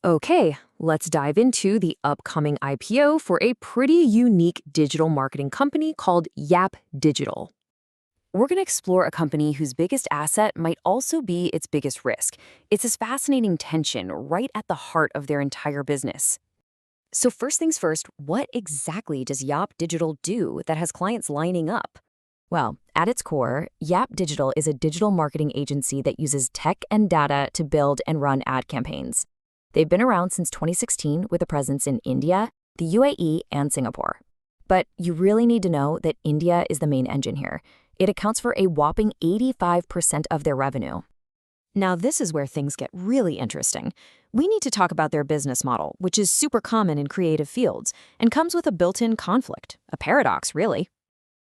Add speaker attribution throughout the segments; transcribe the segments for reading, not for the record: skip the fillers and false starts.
Speaker 1: Okay, let's dive into the upcoming IPO for a pretty unique digital marketing company called Yaap Digital. We're going to explore a company whose biggest asset might also be its biggest risk. It's this fascinating tension right at the heart of their entire business. So first things first, what exactly does Yaap Digital do that has clients lining up? Well, at its core, Yaap Digital is a digital marketing agency that uses tech and data to build and run ad campaigns. They've been around since 2016 with a presence in India, the UAE, and Singapore. But you really need to know that India is the main engine here. It accounts for a whopping 85% of their revenue. Now, this is where things get really interesting. We need to talk about their business model, which is super common in creative fields and comes with a built-in conflict, a paradox, really.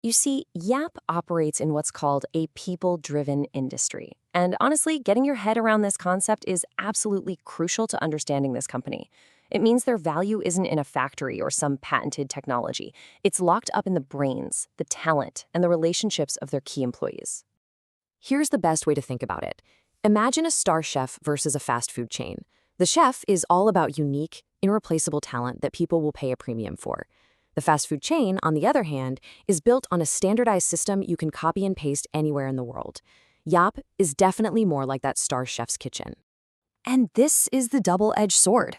Speaker 1: You see, Yaap operates in what's called a people-driven industry. And honestly, getting your head around this concept is absolutely crucial to understanding this company. It means their value isn't in a factory or some patented technology. It's locked up in the brains, the talent, and the relationships of their key employees. Here's the best way to think about it. Imagine a star chef versus a fast food chain. The chef is all about unique, irreplaceable talent that people will pay a premium for. The fast food chain, on the other hand, is built on a standardized system you can copy and paste anywhere in the world. Yaap is definitely more like that star chef's kitchen. And this is the double-edged sword.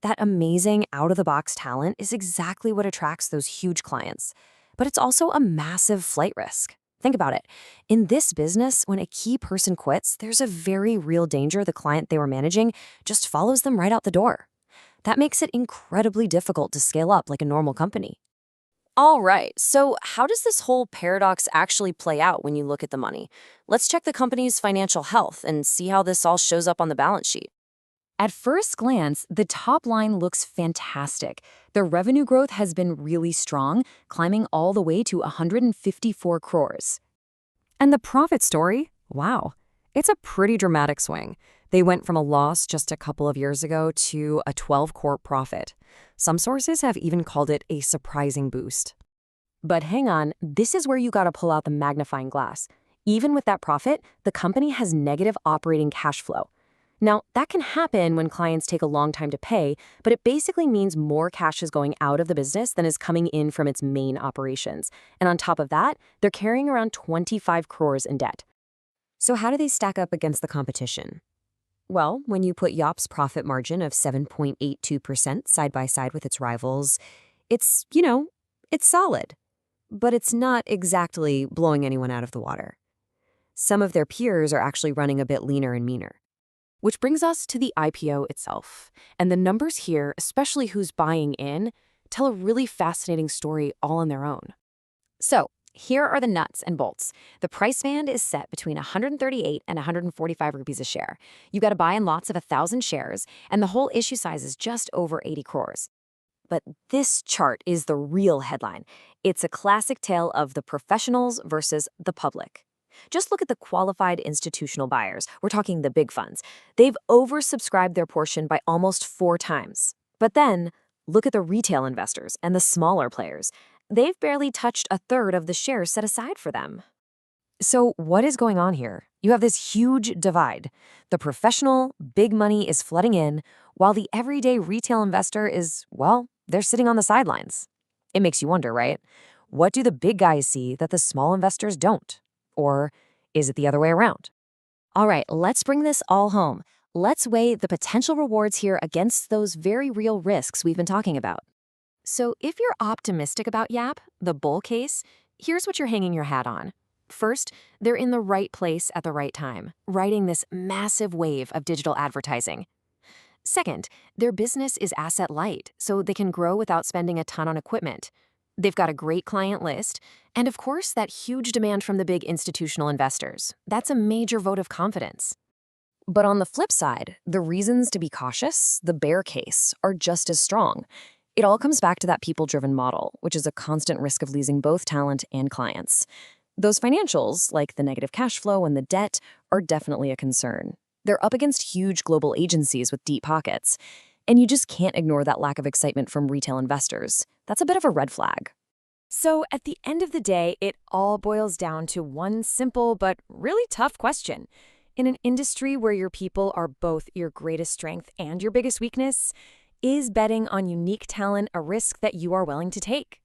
Speaker 1: That amazing out-of-the-box talent is exactly what attracts those huge clients. But it's also a massive flight risk. Think about it. In this business, when a key person quits, there's a very real danger the client they were managing just follows them right out the door. That makes it incredibly difficult to scale up like a normal company. All right, so how does this whole paradox actually play out when you look at the money? Let's check the company's financial health and see how this all shows up on the balance sheet. At first glance, the top line looks fantastic. Their revenue growth has been really strong, climbing all the way to 154 crores. And the profit story? Wow, it's a pretty dramatic swing. They went from a loss just a couple of years ago to a 12-crore profit. Some sources have even called it a surprising boost. But hang on, this is where you gotta pull out the magnifying glass. Even with that profit, the company has negative operating cash flow. Now, that can happen when clients take a long time to pay, but it basically means more cash is going out of the business than is coming in from its main operations. And on top of that, they're carrying around 25 crores in debt. So how do they stack up against the competition? Well, when you put Yaap's profit margin of 7.82% side by side with its rivals, it's solid. But it's not exactly blowing anyone out of the water. Some of their peers are actually running a bit leaner and meaner. Which brings us to the IPO itself. And the numbers here, especially who's buying in, tell a really fascinating story all on their own. So, here are the nuts and bolts. The price band is set between 138 and 145 rupees a share. You got to buy in lots of 1,000 shares, and the whole issue size is just over 80 crores. But this chart is the real headline. It's a classic tale of the professionals versus the public. Just look at the qualified institutional buyers. We're talking the big funds. They've oversubscribed their portion by almost 4 times. But then, look at the retail investors and the smaller players. They've barely touched a third of the shares set aside for them. So what is going on here? You have this huge divide. The professional, big money is flooding in, while the everyday retail investor is, well, they're sitting on the sidelines. It makes you wonder, right? What do the big guys see that the small investors don't? Or is it the other way around? All right, let's bring this all home. Let's weigh the potential rewards here against those very real risks we've been talking about. So if you're optimistic about Yaap, the bull case, here's what you're hanging your hat on. First, they're in the right place at the right time, riding this massive wave of digital advertising. Second, their business is asset light, so they can grow without spending a ton on equipment. They've got a great client list, and of course, that huge demand from the big institutional investors. That's a major vote of confidence. But on the flip side, the reasons to be cautious, the bear case, are just as strong. It all comes back to that people-driven model, which is a constant risk of losing both talent and clients. Those financials, like the negative cash flow and the debt, are definitely a concern. They're up against huge global agencies with deep pockets. And you just can't ignore that lack of excitement from retail investors. That's a bit of a red flag. So at the end of the day, it all boils down to one simple but really tough question.
Speaker 2: In an industry where your people are both your greatest strength and your biggest weakness, is betting on unique talent a risk that you are willing to take?